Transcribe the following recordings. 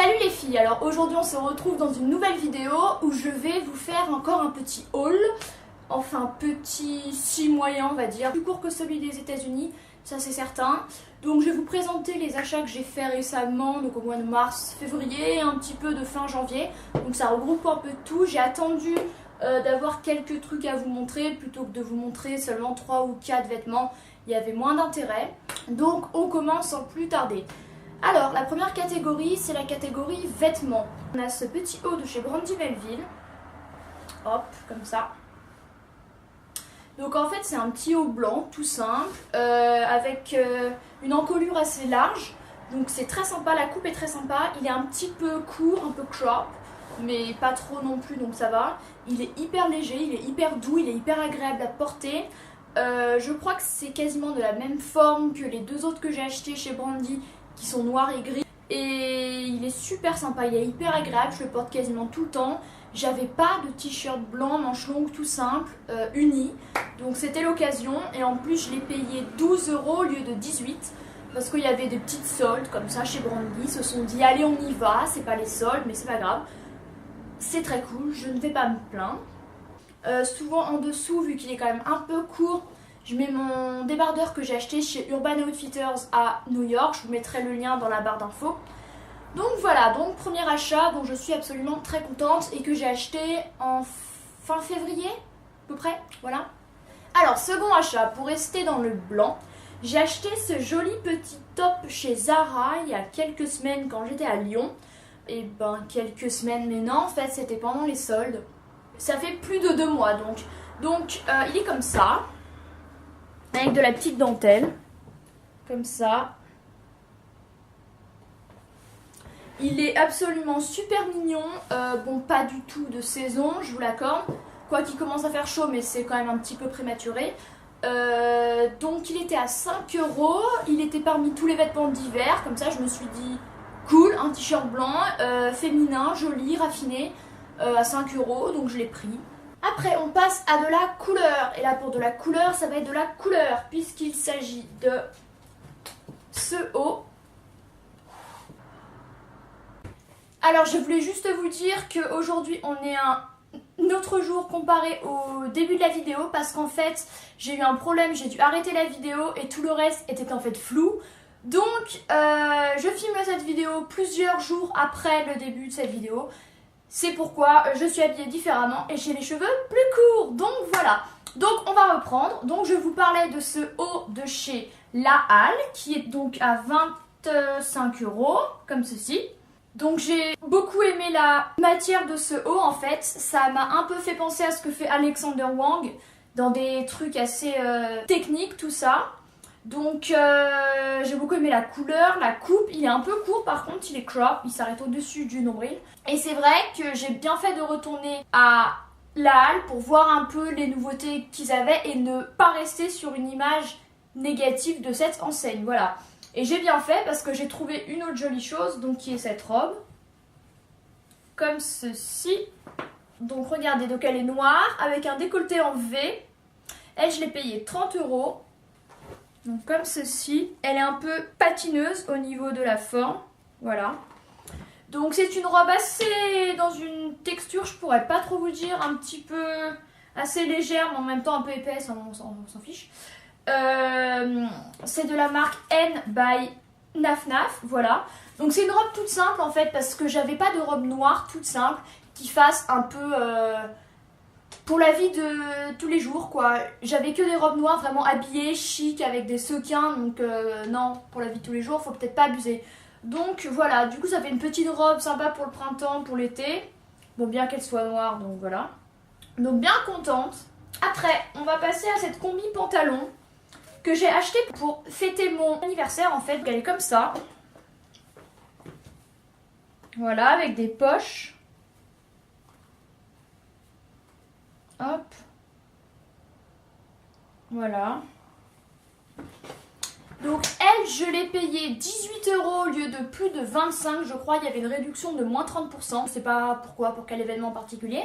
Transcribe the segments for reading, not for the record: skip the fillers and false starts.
Salut les filles, alors aujourd'hui on se retrouve dans une nouvelle vidéo où je vais vous faire encore un petit haul. Enfin petit, si moyen on va dire, plus court que celui des États-Unis, ça c'est certain. Donc je vais vous présenter les achats que j'ai fait récemment, donc au mois de mars, février et un petit peu de fin janvier. Donc ça regroupe un peu tout, j'ai attendu d'avoir quelques trucs à vous montrer plutôt que de vous montrer seulement 3 ou 4 vêtements, il y avait moins d'intérêt. Donc on commence sans plus tarder. Alors la première catégorie c'est la catégorie vêtements. On a ce petit haut de chez Brandy Melville, hop comme ça. Donc en fait c'est un petit haut blanc tout simple avec une encolure assez large. Donc c'est très sympa, la coupe est très sympa. Il est un petit peu court, un peu crop, mais pas trop non plus donc ça va. Il est hyper léger, il est hyper doux, il est hyper agréable à porter. Je crois que c'est quasiment de la même forme que les deux autres que j'ai achetés chez Brandy qui sont noirs et gris. Et il est super sympa, il est hyper agréable, je le porte quasiment tout le temps. J'avais pas de t-shirt blanc, manche longue, tout simple, uni. Donc c'était l'occasion. Et en plus je l'ai payé 12 € au lieu de 18. Parce qu'il y avait des petites soldes comme ça chez Brandy. Ils se sont dit allez on y va, c'est pas les soldes mais c'est pas grave. C'est très cool, je ne vais pas me plaindre. Souvent en dessous, vu qu'il est quand même un peu court, je mets mon débardeur que j'ai acheté chez Urban Outfitters à New York. Je vous mettrai le lien dans la barre d'infos. Donc voilà, donc premier achat dont je suis absolument très contente et que j'ai acheté en fin février à peu près, voilà. Alors second achat, pour rester dans le blanc, j'ai acheté ce joli petit top chez Zara il y a quelques semaines quand j'étais à Lyon. Et ben quelques semaines, mais non en fait c'était pendant les soldes. Ça fait plus de 2 mois donc il est comme ça, avec de la petite dentelle, comme ça. Il est absolument super mignon, bon pas du tout de saison, je vous l'accorde, quoi qu'il commence à faire chaud mais c'est quand même un petit peu prématuré. Donc il était à 5 €, il était parmi tous les vêtements d'hiver, comme ça je me suis dit cool, un t-shirt blanc, féminin, joli, raffiné, à 5 €, donc je l'ai pris. Après on passe à de la couleur, et là pour de la couleur ça va être de la couleur puisqu'il s'agit de ce haut. Alors je voulais juste vous dire qu'aujourd'hui on est un autre jour comparé au début de la vidéo parce qu'en fait j'ai eu un problème, j'ai dû arrêter la vidéo et tout le reste était en fait flou. Donc je filme cette vidéo plusieurs jours après le début de cette vidéo. C'est pourquoi je suis habillée différemment et j'ai les cheveux plus courts. Donc voilà. Donc on va reprendre. Donc je vous parlais de ce haut de chez La Halle qui est donc à 25 € comme ceci. Donc j'ai beaucoup aimé la matière de ce haut en fait. Ça m'a un peu fait penser à ce que fait Alexander Wang dans des trucs assez techniques tout ça. Donc j'ai beaucoup aimé la couleur, la coupe, il est un peu court par contre, il est crop, il s'arrête au-dessus du nombril. Et c'est vrai que j'ai bien fait de retourner à La Halle pour voir un peu les nouveautés qu'ils avaient et ne pas rester sur une image négative de cette enseigne, voilà. Et j'ai bien fait parce que j'ai trouvé une autre jolie chose, donc qui est cette robe, comme ceci. Donc regardez, donc elle est noire avec un décolleté en V. Elle, je l'ai payée 30 €. Donc comme ceci, elle est un peu patineuse au niveau de la forme, voilà. Donc c'est une robe assez dans une texture, je pourrais pas trop vous dire, un petit peu assez légère mais en même temps un peu épaisse, on s'en fiche. C'est de la marque N by Naf Naf, voilà. Donc c'est une robe toute simple en fait parce que j'avais pas de robe noire toute simple qui fasse un peu... pour la vie de tous les jours quoi, j'avais que des robes noires vraiment habillées, chic, avec des sequins, donc non, pour la vie de tous les jours, faut peut-être pas abuser. Donc voilà, du coup ça fait une petite robe sympa pour le printemps, pour l'été, bon bien qu'elle soit noire, donc voilà. Donc bien contente. Après, on va passer à cette combi pantalon que j'ai acheté pour fêter mon anniversaire en fait, elle est comme ça. Voilà, avec des poches. Hop. Voilà. Donc elle, je l'ai payée 18 € au lieu de plus de 25, je crois. Il y avait une réduction de moins 30%. Je sais pas pourquoi, pour quel événement particulier.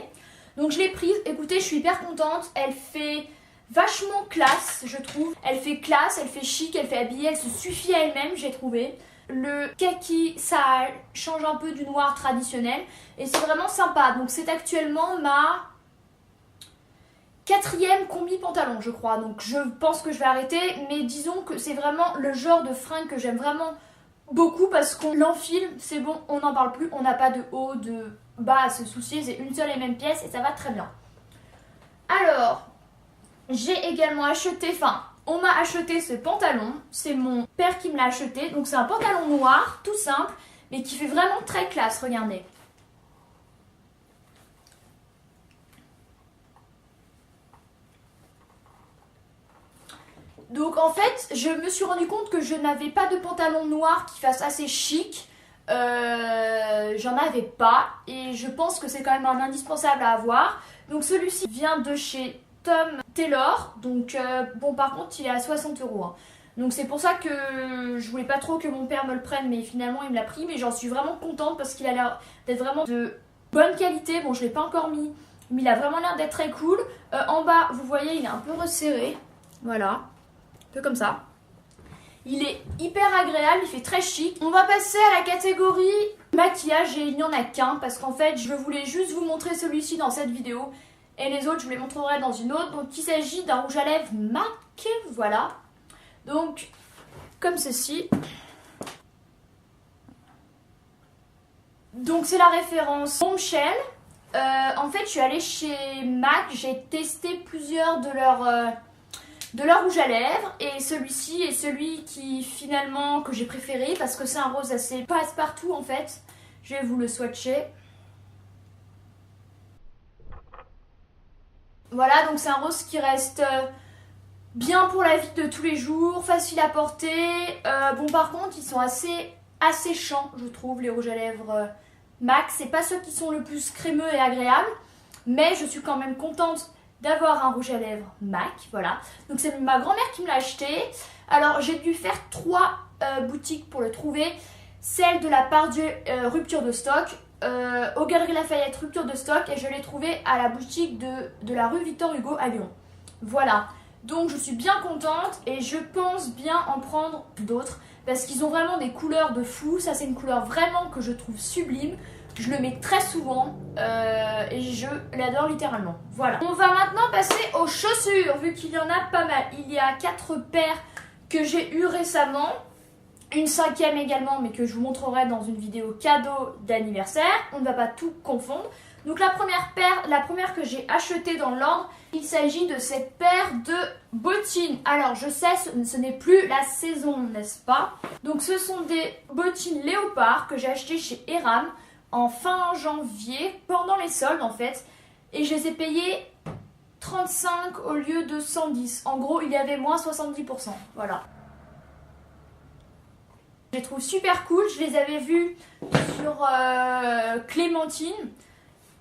Donc je l'ai prise. Écoutez, je suis hyper contente. Elle fait vachement classe, je trouve. Elle fait classe, elle fait chic, elle fait habillée, elle se suffit à elle-même, j'ai trouvé. Le kaki, ça change un peu du noir traditionnel et c'est vraiment sympa. Donc c'est actuellement ma 4e combi pantalon je crois. Donc je pense que je vais arrêter, mais disons que c'est vraiment le genre de fringue que j'aime vraiment beaucoup parce qu'on l'enfile, c'est bon, on n'en parle plus, on n'a pas de haut, de bas à se soucier, c'est une seule et même pièce et ça va très bien. Alors, j'ai également acheté, on m'a acheté ce pantalon, c'est mon père qui me l'a acheté, donc c'est un pantalon noir, tout simple, mais qui fait vraiment très classe, regardez. Donc en fait, je me suis rendu compte que je n'avais pas de pantalon noir qui fasse assez chic. J'en avais pas et je pense que c'est quand même un indispensable à avoir. Donc celui-ci vient de chez Tom Taylor. Donc bon, par contre il est à 60 €. Hein. Donc c'est pour ça que je voulais pas trop que mon père me le prenne, mais finalement il me l'a pris. Mais j'en suis vraiment contente parce qu'il a l'air d'être vraiment de bonne qualité. Bon, je l'ai pas encore mis, mais il a vraiment l'air d'être très cool. En bas, vous voyez, il est un peu resserré. Voilà. Un peu comme ça. Il est hyper agréable, il fait très chic. On va passer à la catégorie maquillage et il n'y en a qu'un parce qu'en fait je voulais juste vous montrer celui-ci dans cette vidéo et les autres je vous les montrerai dans une autre. Donc il s'agit d'un rouge à lèvres MAC, voilà. Donc comme ceci. Donc c'est la référence Bombshell. En fait je suis allée chez MAC, j'ai testé plusieurs de leurs rouges à lèvres et celui-ci est celui qui finalement que j'ai préféré parce que c'est un rose assez passe-partout en fait. Je vais vous le swatcher. Voilà, donc c'est un rose qui reste bien pour la vie de tous les jours, facile à porter. Bon par contre ils sont assez asséchants je trouve les rouges à lèvres MAC. C'est pas ceux qui sont le plus crémeux et agréables, mais je suis quand même contente d'avoir un rouge à lèvres MAC, voilà. Donc c'est ma grand-mère qui me l'a acheté. Alors j'ai dû faire 3 boutiques pour le trouver. Celle de la Pardieu, rupture de stock, aux Galeries Lafayette, rupture de stock, et je l'ai trouvé à la boutique de la rue Victor Hugo à Lyon. Voilà, donc je suis bien contente et je pense bien en prendre d'autres parce qu'ils ont vraiment des couleurs de fou. Ça c'est une couleur vraiment que je trouve sublime. Je le mets très souvent et je l'adore littéralement. Voilà. On va maintenant passer aux chaussures, vu qu'il y en a pas mal. Il y a 4 paires que j'ai eues récemment. Une 5e également, mais que je vous montrerai dans une vidéo cadeau d'anniversaire. On ne va pas tout confondre. Donc la première que j'ai achetée dans l'ordre, il s'agit de cette paire de bottines. Alors je sais, ce n'est plus la saison, n'est-ce pas? Donc ce sont des bottines léopard que j'ai achetées chez Eram en fin janvier, pendant les soldes en fait, et je les ai payées 35 au lieu de 110. En gros, il y avait moins 70%, voilà. Je les trouve super cool, je les avais vues sur Clémentine,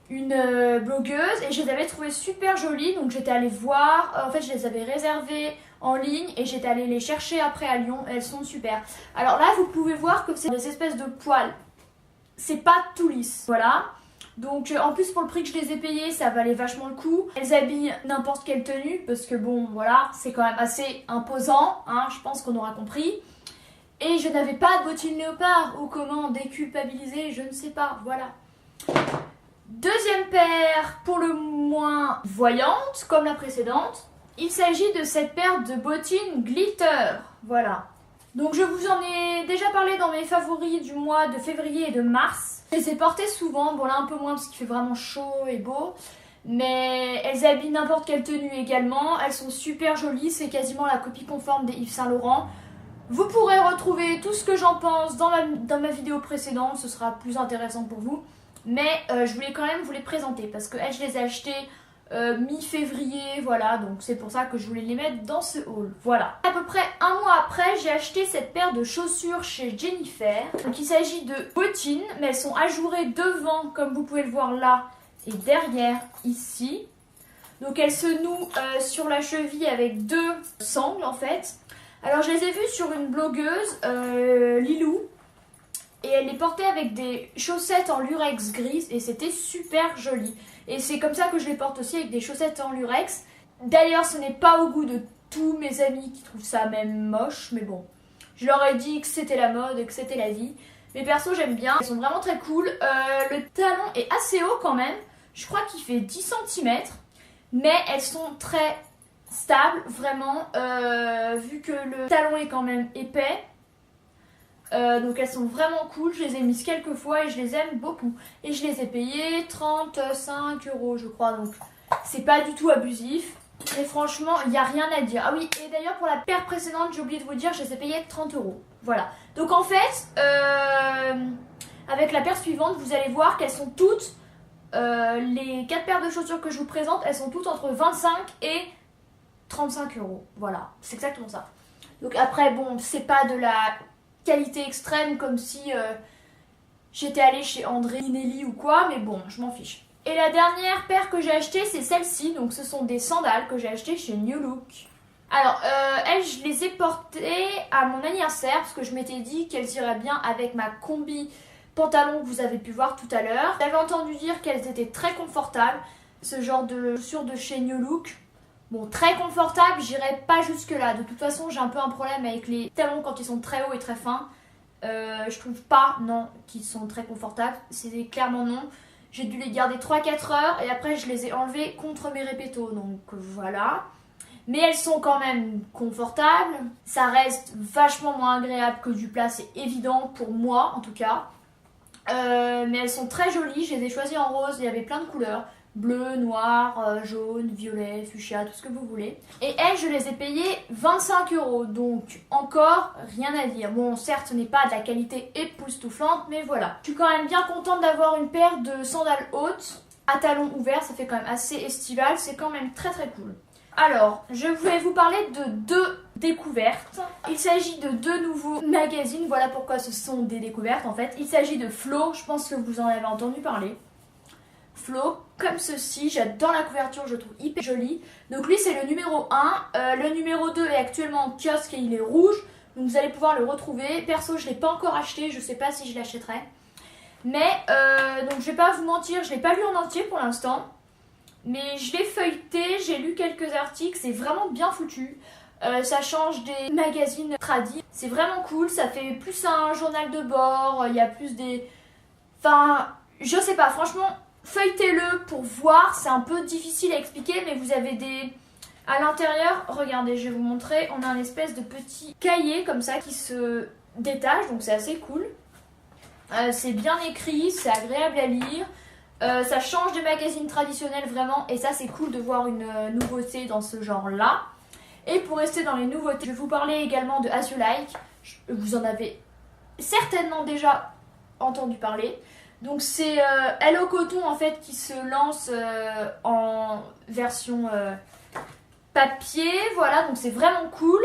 une blogueuse, et je les avais trouvées super jolies, donc j'étais allée voir, en fait je les avais réservées en ligne, et j'étais allée les chercher après à Lyon, elles sont super. Alors là, vous pouvez voir que c'est des espèces de poils. C'est pas tout lisse, voilà. Donc en plus pour le prix que je les ai payées, ça valait vachement le coup. Elles habillent n'importe quelle tenue parce que bon voilà, c'est quand même assez imposant, hein, je pense qu'on aura compris. Et je n'avais pas de bottines léopard ou comment déculpabiliser, je ne sais pas, voilà. Deuxième paire pour le moins voyante comme la précédente. Il s'agit de cette paire de bottines glitter, voilà. Donc je vous en ai déjà parlé dans mes favoris du mois de février et de mars. Je les ai portées souvent, bon là un peu moins parce qu'il fait vraiment chaud et beau. Mais elles habillent n'importe quelle tenue également. Elles sont super jolies, c'est quasiment la copie conforme des Yves Saint Laurent. Vous pourrez retrouver tout ce que j'en pense dans ma vidéo précédente, ce sera plus intéressant pour vous. Mais je voulais quand même vous les présenter parce que je les ai achetées mi-février, voilà, donc c'est pour ça que je voulais les mettre dans ce haul, voilà. À peu près un mois après, j'ai acheté cette paire de chaussures chez Jennifer. Donc il s'agit de bottines, mais elles sont ajourées devant, comme vous pouvez le voir là, et derrière, ici. Donc elles se nouent sur la cheville avec 2 sangles en fait. Alors je les ai vues sur une blogueuse, Lilou, et elle les portait avec des chaussettes en lurex grise et c'était super joli. Et c'est comme ça que je les porte aussi, avec des chaussettes en lurex. D'ailleurs ce n'est pas au goût de tous mes amis qui trouvent ça même moche, mais bon, Je leur ai dit que c'était la mode, que c'était la vie. Mais perso, j'aime bien. Elles sont vraiment très cool. Le talon est assez haut quand même. Je crois qu'il fait 10 cm. Mais elles sont très stables, vraiment. Vu que le talon est quand même épais. Donc elles sont vraiment cool. Je les ai mises quelques fois et je les aime beaucoup. Et je les ai payées 35 € je crois. Donc c'est pas du tout abusif. Et franchement, il n'y a rien à dire. Ah oui, et d'ailleurs pour la paire précédente, j'ai oublié de vous dire, je les ai payées 30 €. Voilà. Donc en fait, avec la paire suivante, vous allez voir qu'elles sont toutes, les 4 paires de chaussures que je vous présente, elles sont toutes entre 25 et 35 €. Voilà, c'est exactement ça. Donc après, bon, c'est pas de la qualité extrême comme si j'étais allée chez André Minelli ou quoi, mais bon, je m'en fiche. Et la dernière paire que j'ai achetée, c'est celle-ci. Donc ce sont des sandales que j'ai achetées chez New Look. Alors, elles, je les ai portées à mon anniversaire parce que je m'étais dit qu'elles iraient bien avec ma combi pantalon que vous avez pu voir tout à l'heure. J'avais entendu dire qu'elles étaient très confortables, ce genre de chaussures de chez New Look. Bon, très confortable, j'irai pas jusque là. De toute façon, j'ai un peu un problème avec les talons quand ils sont très hauts et très fins. Je trouve pas, non, qu'ils sont très confortables. C'est clairement non. J'ai dû les garder 3-4 heures et après je les ai enlevés contre mes répétos. Donc voilà. Mais elles sont quand même confortables. Ça reste vachement moins agréable que du plat, c'est évident pour moi en tout cas. Mais elles sont très jolies. Je les ai choisies en rose, il y avait plein de couleurs. Bleu, noir, jaune, violet, fuchsia, tout ce que vous voulez. Et elles, je les ai payées 25 €. Donc encore rien à dire. Bon, certes, ce n'est pas de la qualité époustouflante, mais voilà. Je suis quand même bien contente d'avoir une paire de sandales hautes à talons ouverts. Ça fait quand même assez estival. C'est quand même très très cool. Alors, je vais vous parler de 2 découvertes. Il s'agit de 2 nouveaux magazines. Voilà pourquoi ce sont des découvertes en fait. Il s'agit de Flo. Je pense que vous en avez entendu parler. Flo, comme ceci, j'adore la couverture, je trouve hyper jolie. Donc lui c'est le numéro 1, le numéro 2 est actuellement en kiosque et il est rouge. Donc vous allez pouvoir le retrouver. Perso je ne l'ai pas encore acheté, je ne sais pas si je l'achèterai. Mais donc je vais pas vous mentir, je ne l'ai pas lu en entier pour l'instant. Mais je l'ai feuilleté, j'ai lu quelques articles, c'est vraiment bien foutu. Ça change des magazines tradis, c'est vraiment cool, ça fait plus un journal de bord, il y a plus des... Enfin, je sais pas, franchement... Feuilletez-le pour voir, c'est un peu difficile à expliquer, mais vous avez des... À l'intérieur, regardez, je vais vous montrer, on a un espèce de petit cahier comme ça qui se détache, donc c'est assez cool. C'est bien écrit, c'est agréable à lire, ça change des magazines traditionnels vraiment, et ça c'est cool de voir une nouveauté dans ce genre-là. Et pour rester dans les nouveautés, je vais vous parler également de As You Like, vous en avez certainement déjà entendu parler. Donc c'est Hello Coton en fait qui se lance en version papier, voilà, donc c'est vraiment cool.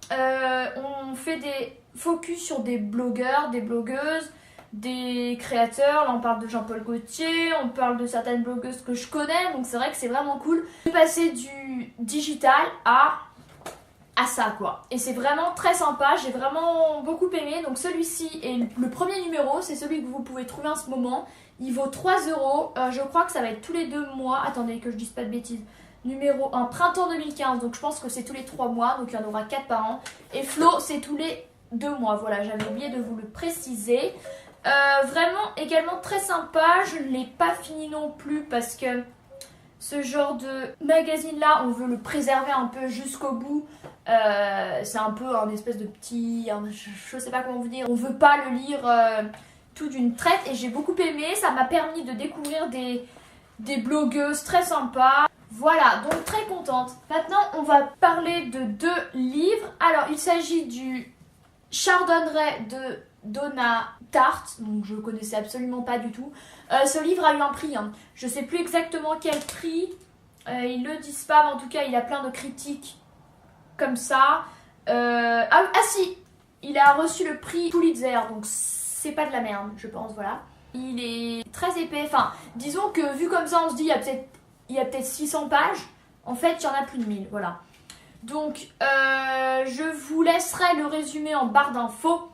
On fait des focus sur des blogueurs, des blogueuses, des créateurs. Là on parle de Jean-Paul Gaultier, on parle de certaines blogueuses que je connais, donc c'est vrai que c'est vraiment cool de passer du digital à ça quoi. Et c'est vraiment très sympa, j'ai vraiment beaucoup aimé. Donc celui-ci est le premier numéro, c'est celui que vous pouvez trouver en ce moment. Il vaut 3 €, je crois que ça va être tous les 2 mois. Attendez que je dise pas de bêtises. Numéro 1, printemps 2015, donc je pense que c'est tous les 3 mois, donc il y en aura 4 par an. Et Flo, c'est tous les 2 mois, voilà, j'avais oublié de vous le préciser. Vraiment également très sympa, je ne l'ai pas fini non plus parce que ce genre de magazine là, on veut le préserver un peu jusqu'au bout. C'est un peu un espèce de petit... je sais pas comment vous dire. On veut pas le lire tout d'une traite et j'ai beaucoup aimé. Ça m'a permis de découvrir des blogueuses très sympas. Voilà, donc très contente. Maintenant, on va parler de 2 livres. Alors, il s'agit du Chardonneret de Donna Tartt. Donc, je ne connaissais absolument pas du tout. Ce livre a eu un prix. Hein. Je ne sais plus exactement quel prix. Ils le disent pas, mais en tout cas, il a plein de critiques comme ça. Ah si, il a reçu le prix Pulitzer, donc c'est pas de la merde, je pense, voilà. Il est très épais, enfin, disons que vu comme ça, on se dit, il y a peut-être 600 pages. En fait, il y en a plus de 1000, voilà. Donc, je vous laisserai le résumé en barre d'infos.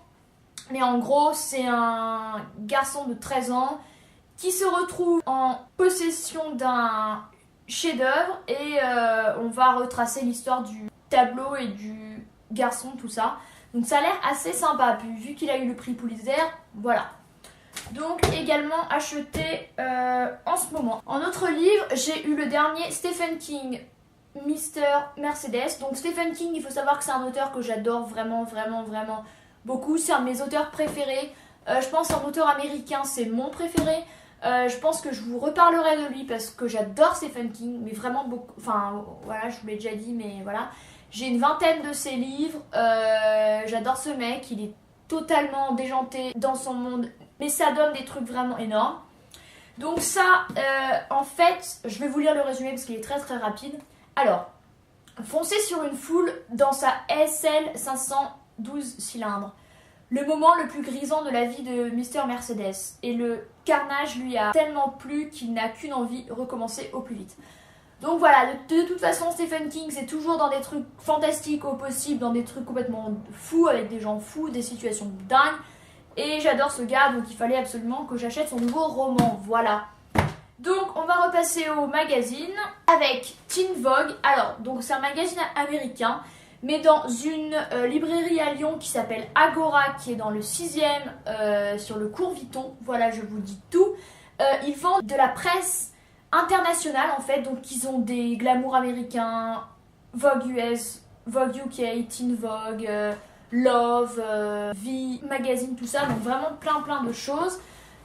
Mais en gros, c'est un garçon de 13 ans qui se retrouve en possession d'un chef-d'œuvre et on va retracer l'histoire du tableau et du garçon, tout ça. Donc ça a l'air assez sympa, puis vu qu'il a eu le prix Pulitzer, voilà. Donc également acheté en ce moment. En autre livre, j'ai eu le dernier Stephen King, Mr. Mercedes. Donc Stephen King, il faut savoir que c'est un auteur que j'adore vraiment beaucoup. C'est un de mes auteurs préférés. Je pense un auteur américain, c'est mon préféré. Je pense que je vous reparlerai de lui parce que j'adore Stephen King, mais vraiment beaucoup. Enfin voilà, je vous l'ai déjà dit, mais voilà. J'ai une vingtaine de ses livres. J'adore ce mec, il est totalement déjanté dans son monde, mais ça donne des trucs vraiment énormes. Donc ça, en fait, je vais vous lire le résumé parce qu'il est très rapide. Alors, foncez sur une foule dans sa SL 512 cylindres. Le moment le plus grisant de la vie de Mr. Mercedes. Et le carnage lui a tellement plu qu'il n'a qu'une envie, recommencer au plus vite. Donc voilà, de toute façon, Stephen King, c'est toujours dans des trucs fantastiques au possible, dans des trucs complètement fous, avec des gens fous, des situations dingues. Et j'adore ce gars, donc il fallait absolument que j'achète son nouveau roman, voilà. Donc on va repasser au magazine avec Teen Vogue. Alors, donc c'est un magazine américain, mais dans une librairie à Lyon qui s'appelle Agora, qui est dans le 6e sur le cours Vuitton. Voilà, je vous dis tout. Ils vendent de la presse internationale en fait, donc ils ont des glamours américains, Vogue US, Vogue UK, Teen Vogue, Love, V Magazine, tout ça, donc vraiment plein de choses.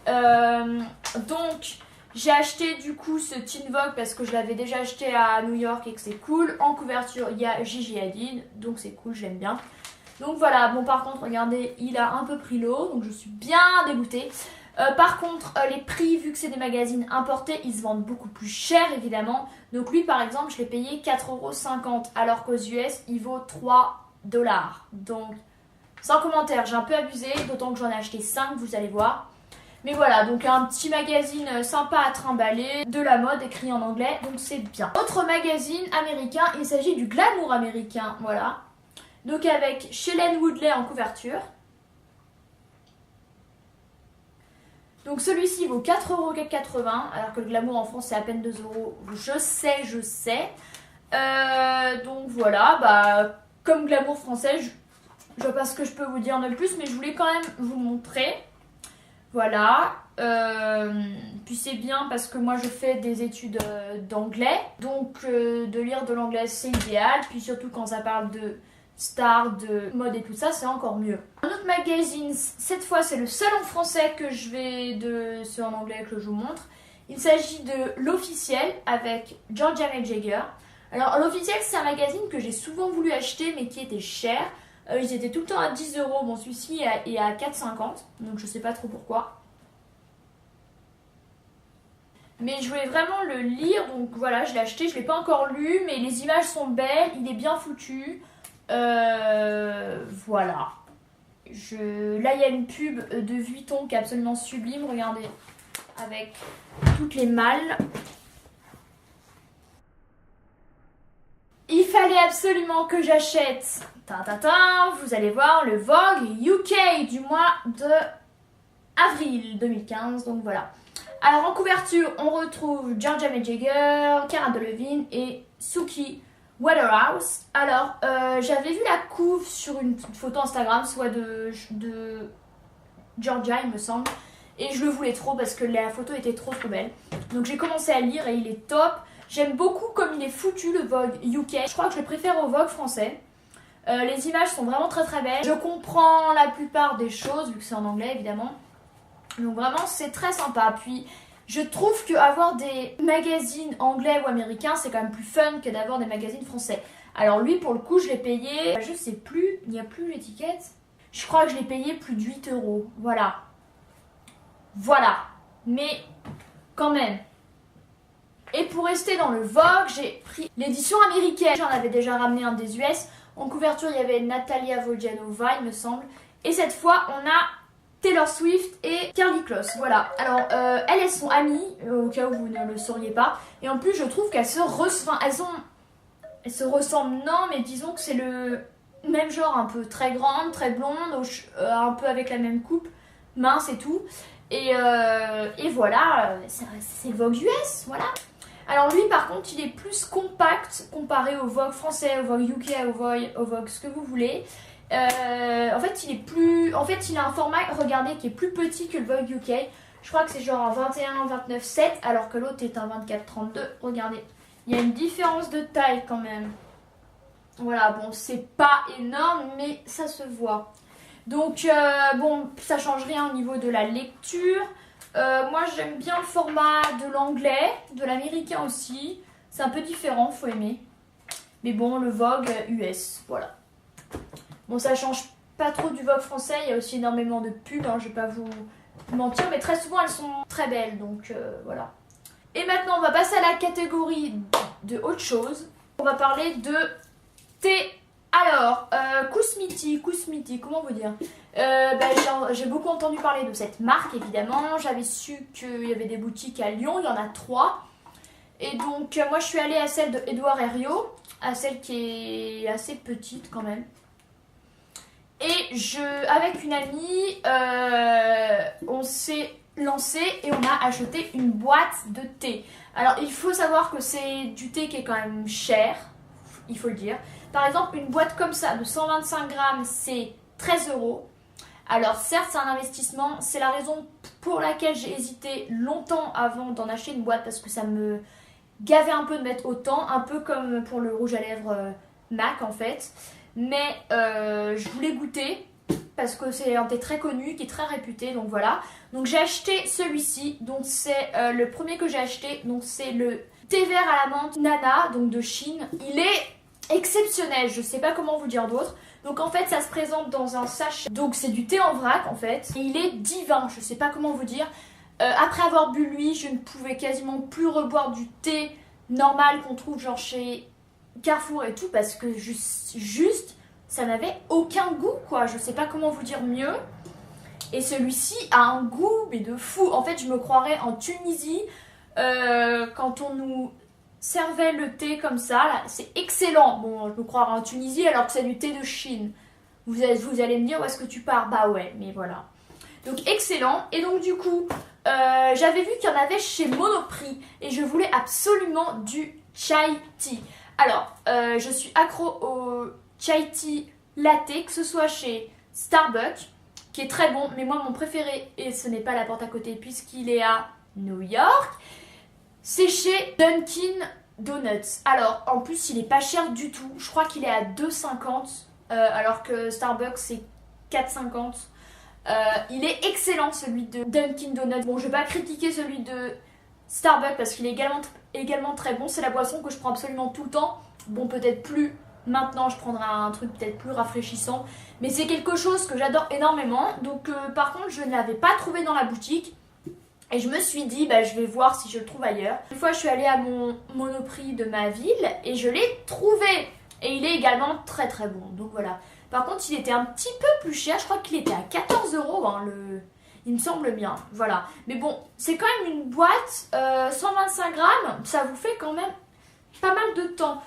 Donc j'ai acheté du coup ce Teen Vogue parce que je l'avais déjà acheté à New York et que c'est cool. En couverture il y a Gigi Hadid, donc c'est cool, j'aime bien. Donc voilà, bon par contre regardez, il a un peu pris l'eau, donc je suis bien dégoûtée. Par contre les prix, vu que c'est des magazines importés, ils se vendent beaucoup plus cher évidemment. Donc lui par exemple je l'ai payé 4,50 € alors qu'aux US il vaut 3$. Donc sans commentaire, j'ai un peu abusé, d'autant que j'en ai acheté 5, vous allez voir. Mais voilà, donc un petit magazine sympa à trimballer, de la mode écrit en anglais, donc c'est bien. Autre magazine américain, il s'agit du glamour américain, voilà. Donc avec Shailene Woodley en couverture. Donc celui-ci vaut 4,80 €, alors que le glamour en France c'est à peine 2 €. Je sais. Donc voilà, bah comme glamour français, je vois pas ce que je peux vous dire de plus, mais je voulais quand même vous montrer. Voilà, puis c'est bien parce que moi je fais des études d'anglais, donc de lire de l'anglais c'est idéal, puis surtout quand ça parle de stars, de mode et tout ça, c'est encore mieux. Un autre magazine, cette fois c'est le seul en français que je vais de ceux en anglais que je vous montre. Il s'agit de L'Officiel avec Georgia May Jagger. Alors L'Officiel c'est un magazine que j'ai souvent voulu acheter mais qui était cher. Ils étaient tout le temps à 10 €, bon celui-ci est à 4,50 €, donc je sais pas trop pourquoi. Mais je voulais vraiment le lire, donc voilà, je l'ai acheté, je l'ai pas encore lu, mais les images sont belles, il est bien foutu. Voilà. Là il y a une pub de Vuitton qui est absolument sublime, regardez, avec toutes les malles. Il fallait absolument que j'achète, vous allez voir, le Vogue UK du mois de avril 2015, donc voilà. Alors en couverture, on retrouve Georgia May Jagger, Cara Delevingne et Suki Waterhouse. Alors, j'avais vu la couve sur une photo Instagram, soit de Georgia, il me semble, et je le voulais trop parce que la photo était trop belle. Donc j'ai commencé à lire et il est top. J'aime beaucoup comme il est foutu le Vogue UK. Je crois que je le préfère au Vogue français. Les images sont vraiment très belles. Je comprends la plupart des choses vu que c'est en anglais évidemment. Donc vraiment c'est très sympa. Puis je trouve qu'avoir des magazines anglais ou américains c'est quand même plus fun que d'avoir des magazines français. Alors lui pour le coup je l'ai payé, je sais plus, il n'y a plus l'étiquette. Je crois que je l'ai payé plus de 8 €. Voilà. Voilà. Mais quand même. Et pour rester dans le Vogue, j'ai pris l'édition américaine. J'en avais déjà ramené un des US. En couverture, il y avait Natalia Vojanova, il me semble. Et cette fois, on a Taylor Swift et Karlie Kloss. Voilà. Alors, elles sont amies, au cas où vous ne le sauriez pas. Et en plus, je trouve qu'elles se ressemblent. Elles se ressemblent, non, mais disons que c'est le même genre, un peu très grande, très blonde, un peu avec la même coupe, mince et tout. Et voilà, c'est le Vogue US, voilà. Alors lui par contre il est plus compact comparé au Vogue français, au Vogue UK, au Vogue ce que vous voulez. En fait, il a un format, regardez, qui est plus petit que le Vogue UK. Je crois que c'est genre un 21, 29, 7, alors que l'autre est un 24, 32. Regardez, il y a une différence de taille quand même. Voilà, bon, c'est pas énorme, mais ça se voit. Donc, bon, ça change rien au niveau de la lecture. Moi, j'aime bien le format de l'anglais, de l'américain aussi. C'est un peu différent, faut aimer. Mais bon, le Vogue US, voilà. Bon, ça change pas trop du Vogue français. Il y a aussi énormément de pubs, hein, je vais pas vous mentir. Mais très souvent, elles sont très belles, donc voilà. Et maintenant, on va passer à la catégorie de autre chose. On va parler de thé. Alors, Kousmiti, comment vous dire, j'ai beaucoup entendu parler de cette marque, évidemment. J'avais su qu'il y avait des boutiques à Lyon, il y en a 3. Et donc, moi, je suis allée à celle de Édouard Herriot, à celle qui est assez petite quand même. Et avec une amie, on s'est lancé et on a acheté une boîte de thé. Alors, il faut savoir que c'est du thé qui est quand même cher, il faut le dire. Par exemple, une boîte comme ça de 125 grammes, c'est 13 €. Alors certes, c'est un investissement. C'est la raison pour laquelle j'ai hésité longtemps avant d'en acheter une boîte, parce que ça me gavait un peu de mettre autant. Un peu comme pour le rouge à lèvres MAC en fait. Mais je voulais goûter, parce que c'est un thé très connu, qui est très réputé. Donc voilà. Donc j'ai acheté celui-ci. Donc c'est le premier que j'ai acheté. Donc c'est le thé vert à la menthe Nana, donc de Chine. Il est exceptionnel, je sais pas comment vous dire d'autre. Donc en fait ça se présente dans un sachet, donc c'est du thé en vrac en fait, et il est divin, je sais pas comment vous dire. Après avoir bu lui, je ne pouvais quasiment plus reboire du thé normal qu'on trouve genre chez Carrefour et tout, parce que juste ça n'avait aucun goût quoi, je sais pas comment vous dire mieux. Et celui-ci a un goût mais de fou. En fait je me croirais en Tunisie quand on nous servait le thé comme ça, là, c'est excellent. Bon, je me croirais en Tunisie alors que c'est du thé de Chine. Vous allez me dire où est-ce que tu pars? Bah ouais, mais voilà. Donc excellent. Et donc du coup, j'avais vu qu'il y en avait chez Monoprix et je voulais absolument du chai tea. Alors, je suis accro au chai tea latte, que ce soit chez Starbucks, qui est très bon, mais moi mon préféré, et ce n'est pas la porte à côté puisqu'il est à New York, c'est chez Dunkin' Donuts. Alors, en plus, il est pas cher du tout. Je crois qu'il est à 2,50 alors que Starbucks, c'est 4,50. Il est excellent, celui de Dunkin' Donuts. Bon, je vais pas critiquer celui de Starbucks parce qu'il est également très bon. C'est la boisson que je prends absolument tout le temps. Bon, peut-être plus maintenant, je prendrai un truc peut-être plus rafraîchissant. Mais c'est quelque chose que j'adore énormément. Donc, par contre, je ne l'avais pas trouvé dans la boutique. Et je me suis dit, bah, je vais voir si je le trouve ailleurs. Une fois, je suis allée à mon Monoprix de ma ville et je l'ai trouvé. Et il est également très très bon. Donc voilà. Par contre, il était un petit peu plus cher. Je crois qu'il était à 14 €. Hein, il me semble bien. Voilà. Mais bon, c'est quand même une boîte 125 grammes. Ça vous fait quand même pas mal de temps.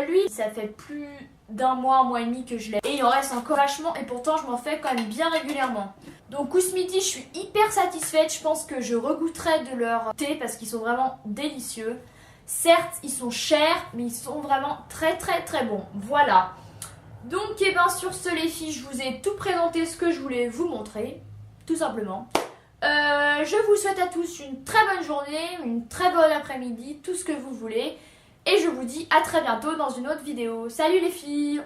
Lui, ça fait plus d'un mois et demi que je l'ai. Et il en reste encore vachement. Et pourtant, je m'en fais quand même bien régulièrement. Donc Kousmiti, je suis hyper satisfaite. Je pense que je regoûterai de leur thé parce qu'ils sont vraiment délicieux. Certes, ils sont chers, mais ils sont vraiment très très très bons. Voilà. Donc, et bien sur ce les filles, je vous ai tout présenté ce que je voulais vous montrer. Tout simplement. Je vous souhaite à tous une très bonne journée, une très bonne après-midi, tout ce que vous voulez. Et je vous dis à très bientôt dans une autre vidéo. Salut les filles!